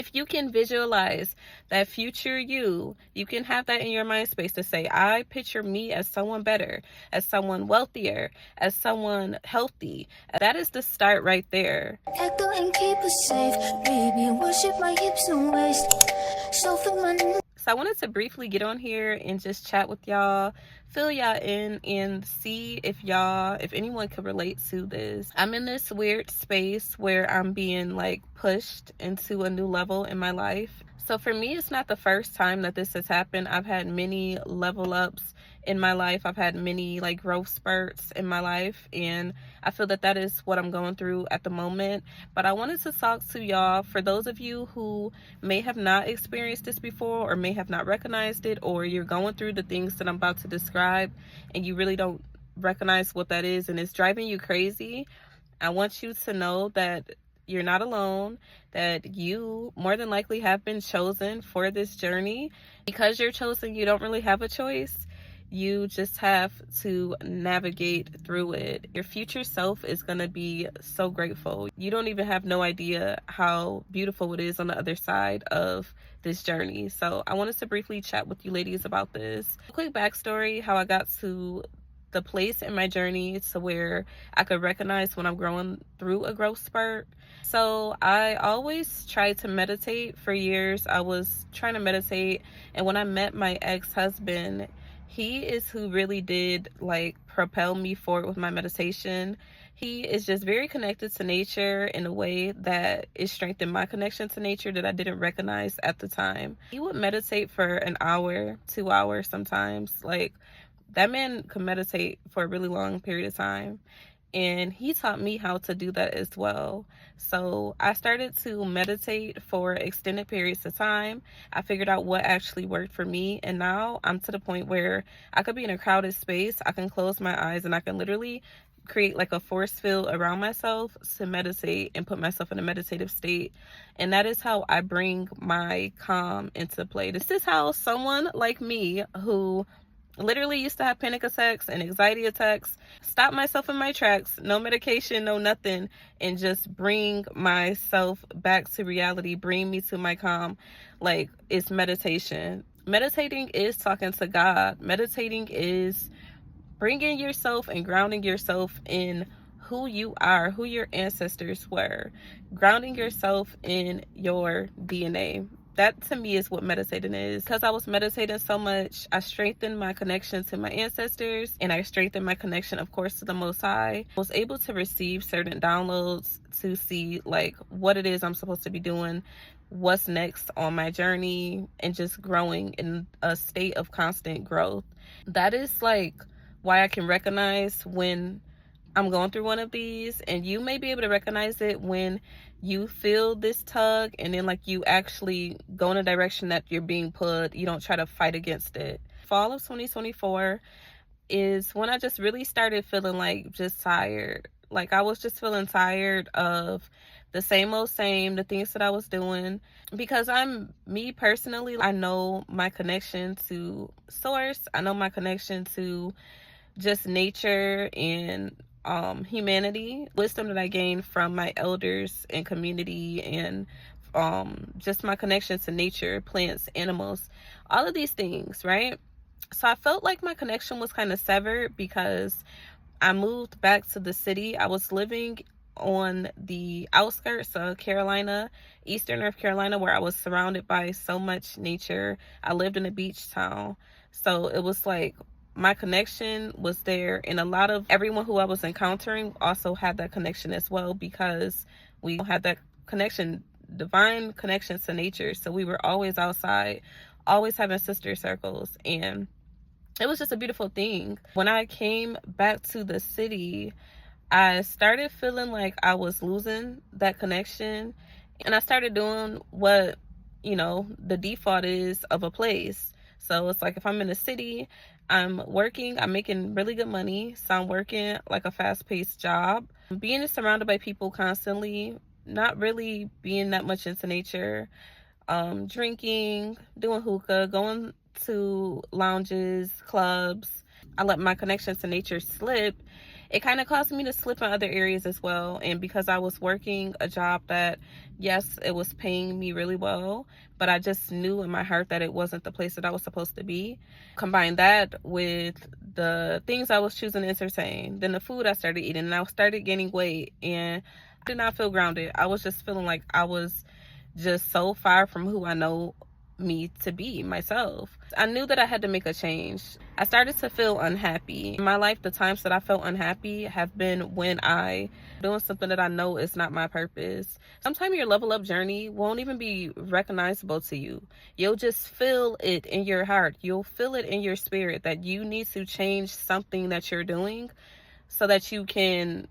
If you can visualize that future you can have that in your mind space to say, I picture me as someone better, as someone wealthier, as someone healthy. That is the start right there. Echo and keep us safe, baby. Worship my hips and waist. So I wanted to briefly get on here and just chat with y'all, fill y'all in, and see if anyone could relate to this. I'm in this weird space where I'm being like pushed into a new level in my life. So for me, it's not the first time that this has happened. I've had many level ups in my life. I've had many like growth spurts in my life, and I feel that is what I'm going through at the moment. But I wanted to talk to y'all, for those of you who may have not experienced this before or may have not recognized it, or you're going through the things that I'm about to describe and you really don't recognize what that is and it's driving you crazy. I want you to know that you're not alone, that you more than likely have been chosen for this journey. Because you're chosen, you don't really have a choice. You just have to navigate through it. Your future self is going to be so grateful. You don't even have no idea how beautiful it is on the other side of this journey. So I wanted to briefly chat with you ladies about this. A quick backstory, how I got to the place in my journey to where I could recognize when I'm growing through a growth spurt. So I always tried to meditate for years. I was trying to meditate, and when I met my ex-husband, he is who really did like propel me forward with my meditation. He is just very connected to nature in a way that it strengthened my connection to nature that I didn't recognize at the time. He would meditate for an hour, 2 hours sometimes. Like, that man could meditate for a really long period of time, and he taught me how to do that as well. So I started to meditate for extended periods of time. I figured out what actually worked for me, and now I'm to the point where I could be in a crowded space, I can close my eyes, and I can literally create like a force field around myself to meditate and put myself in a meditative state. And that is how I bring my calm into play. This is how someone like me, who literally used to have panic attacks and anxiety attacks, stop myself in my tracks, no medication, no nothing, and just bring myself back to reality, bring me to my calm. Like, it's meditation. Meditating is talking to God. Meditating is bringing yourself and grounding yourself in who you are, who your ancestors were, grounding yourself in your DNA. That to me is what meditating is. Because I was meditating so much, I strengthened my connection to my ancestors, and I strengthened my connection, of course, to the Most High. I was able to receive certain downloads to see like what it is I'm supposed to be doing, what's next on my journey, and just growing in a state of constant growth. That is like why I can recognize when I'm going through one of these, and you may be able to recognize it when you feel this tug and then like you actually go in a direction that you're being pulled. You don't try to fight against it. Fall of 2024 is when I just really started feeling like just tired. Like, I was just feeling tired of the same old same, the things that I was doing, because me personally, I know my connection to source. I know my connection to just nature and humanity, wisdom that I gained from my elders and community, and just my connection to nature, plants, animals, all of these things, right? So I felt like my connection was kind of severed because I moved back to the city. I was living on the outskirts of Carolina, Eastern North Carolina, where I was surrounded by so much nature. I lived in a beach town. So it was like my connection was there, and a lot of everyone who I was encountering also had that connection as well, because we had that connection, divine connection to nature. So we were always outside, always having sister circles, and it was just a beautiful thing. When I came back to the city, I started feeling like I was losing that connection, and I started doing what, the default is of a place. So it's like, if I'm in a city, I'm working, I'm making really good money. So I'm working like a fast-paced job. Being surrounded by people constantly, not really being that much into nature, drinking, doing hookah, going to lounges, clubs. I let my connection to nature slip. it kind of caused me to slip in other areas as well. And because I was working a job that, yes, it was paying me really well, but I just knew in my heart that it wasn't the place that I was supposed to be. Combine that with the things I was choosing to entertain, then the food I started eating, and I started gaining weight, and I did not feel grounded. I was just feeling like I was just so far from who I know me to be myself. I knew that I had to make a change. I started to feel unhappy. In my life, the times that I felt unhappy have been when I doing something that I know is not my purpose. Sometimes your level up journey won't even be recognizable to you. You'll just feel it in your heart. You'll feel it in your spirit that you need to change something that you're doing so that you can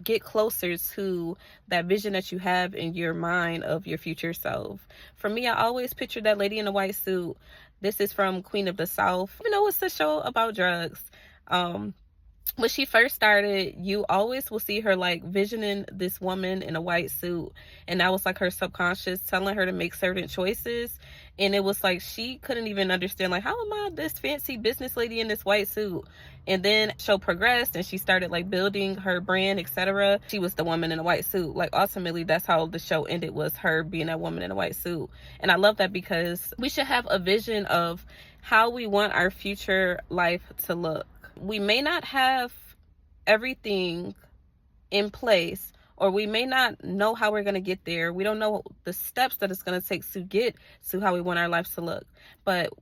get closer to that vision that you have in your mind of your future self. For me, I always picture that lady in the white suit. This is from Queen of the South. Even though it's a show about drugs, when she first started, you always will see her like visioning this woman in a white suit, and that was like her subconscious telling her to make certain choices. And it was like she couldn't even understand, like, how am I this fancy business lady in this white suit? And then show progressed and she started like building her brand, etc. She was the woman in a white suit. Like, ultimately, that's how the show ended, was her being that woman in a white suit. And I love that, because we should have a vision of how we want our future life to look. We may not have everything in place, or we may not know how we're going to get there. We don't know the steps that it's going to take to get to how we want our lives to look. But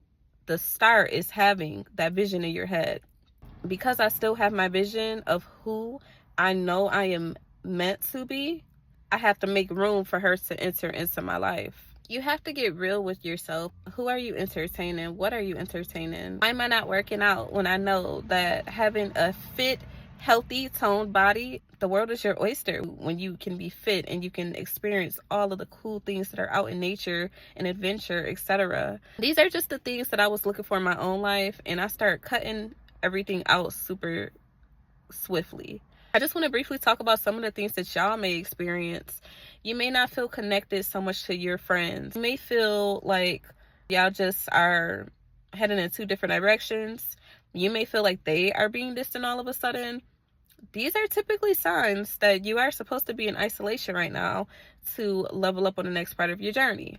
the start is having that vision in your head. Because I still have my vision of who I know I am meant to be, I have to make room for her to enter into my life. You have to get real with yourself. Who are you entertaining? What are you entertaining? Why am I not working out when I know that having a fit, healthy, toned body, the world is your oyster when you can be fit and you can experience all of the cool things that are out in nature and adventure, etc. These are just the things that I was looking for in my own life, and I started cutting everything out super swiftly. I just want to briefly talk about some of the things that y'all may experience. You may not feel connected so much to your friends. You may feel like y'all just are heading in two different directions. You may feel like they are being distant all of a sudden. These are typically signs that you are supposed to be in isolation right now to level up on the next part of your journey.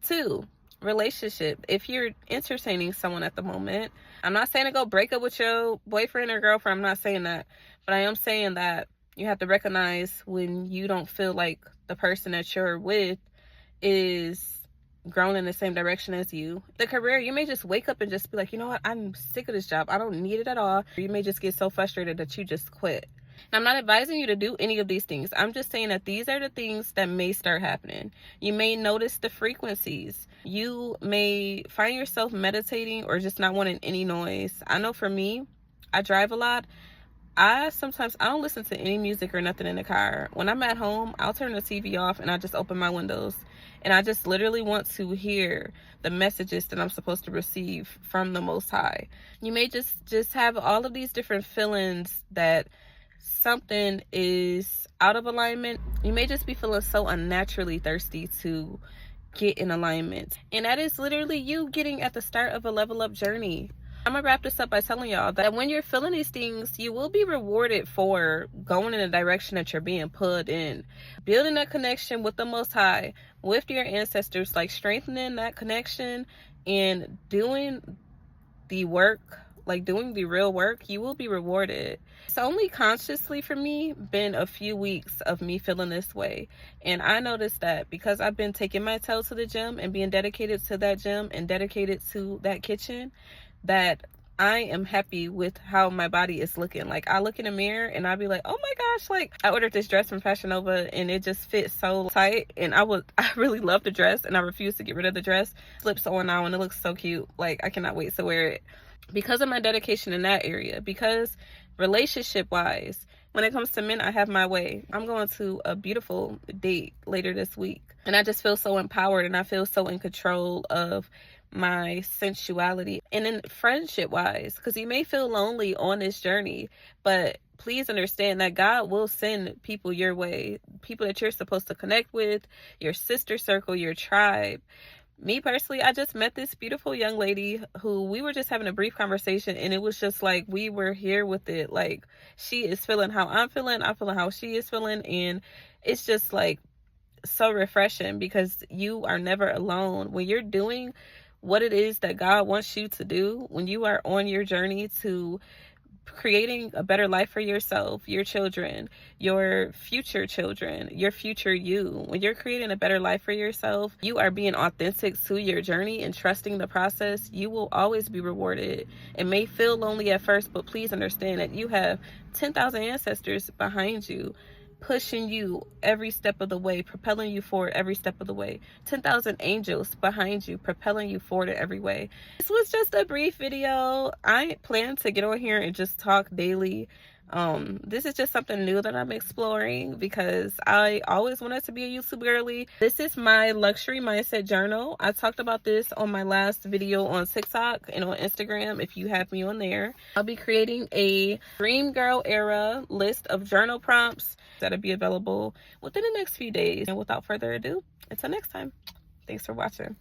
2, relationship. If you're entertaining someone at the moment, I'm not saying to go break up with your boyfriend or girlfriend. I'm not saying that. But I am saying that you have to recognize when you don't feel like the person that you're with is grown in the same direction as you. The career, you may just wake up and just be like, you know what, I'm sick of this job. I don't need it at all. You may just get so frustrated that you just quit. And I'm not advising you to do any of these things. I'm just saying that these are the things that may start happening. You may notice the frequencies. You may find yourself meditating or just not wanting any noise. I know for me, I drive a lot. I don't listen to any music or nothing in the car. When I'm at home, I'll turn the TV off and I just open my windows. And I just literally want to hear the messages that I'm supposed to receive from the Most High. You may just have all of these different feelings that something is out of alignment. You may just be feeling so unnaturally thirsty to get in alignment. And that is literally you getting at the start of a level up journey. I'm gonna wrap this up by telling y'all that when you're feeling these things, you will be rewarded for going in the direction that you're being put in. Building that connection with the Most High, with your ancestors, like strengthening that connection and doing the work, like doing the real work, you will be rewarded. It's only consciously for me been a few weeks of me feeling this way. And I noticed that because I've been taking my toe to the gym and being dedicated to that gym and dedicated to that kitchen, that I am happy with how my body is looking. Like, I look in the mirror and I'll be like, oh my gosh, like, I ordered this dress from Fashion Nova and it just fits so tight. And I really love the dress and I refuse to get rid of the dress. Slips on now and it looks so cute. Like, I cannot wait to wear it. Because of my dedication in that area. Because relationship wise, when it comes to men, I have my way. I'm going to a beautiful date later this week. And I just feel so empowered and I feel so in control of my sensuality. And then friendship wise, because you may feel lonely on this journey, but please understand that God will send people your way, people that you're supposed to connect with, your sister circle, your tribe. Me personally, I just met this beautiful young lady who we were just having a brief conversation, and it was just like we were here with it. Like, she is feeling how I'm feeling how she is feeling, and it's just like so refreshing because you are never alone when you're doing what it is that God wants you to do. When you are on your journey to creating a better life for yourself, your children, your future children, your future you, when you're creating a better life for yourself, you are being authentic to your journey and trusting the process, you will always be rewarded. It may feel lonely at first, but please understand that you have 10,000 ancestors behind you, pushing you every step of the way, propelling you forward every step of the way. 10,000 angels behind you, propelling you forward in every way. This was just a brief video. I plan to get on here and just talk daily. This is just something new that I'm exploring because I always wanted to be a YouTube girly. This is my luxury mindset journal. I talked about this on my last video on TikTok and on Instagram if you have me on there. I'll be creating a dream girl era list of journal prompts that'll be available within the next few days. And without further ado, until next time, thanks for watching.